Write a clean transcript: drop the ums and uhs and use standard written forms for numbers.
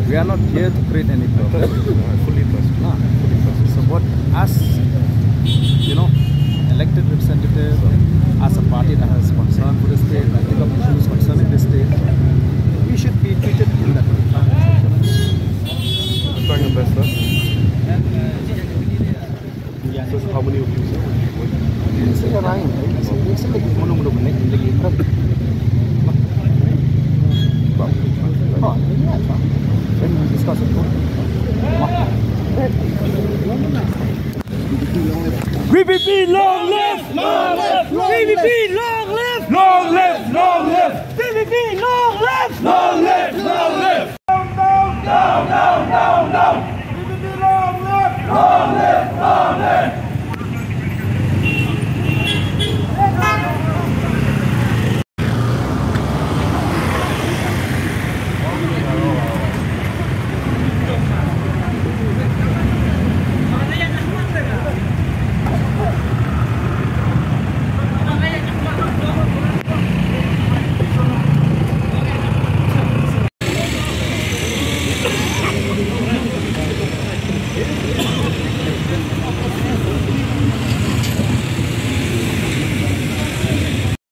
We are not here to create any problem. Fully trust. So what as elected representative, as a party that has concern for the state, that take up issues concerning the state, we should be treated in that way. Trying your best, sir. So how many of you, sir? Saya lain, saya lagi mana-mana benar lagi kerap. Then we discuss it. VVP long live! Long live! VVP long live! Long live! Long live! VVP long live! Long live! Long live! Down, down, down, down, down, down!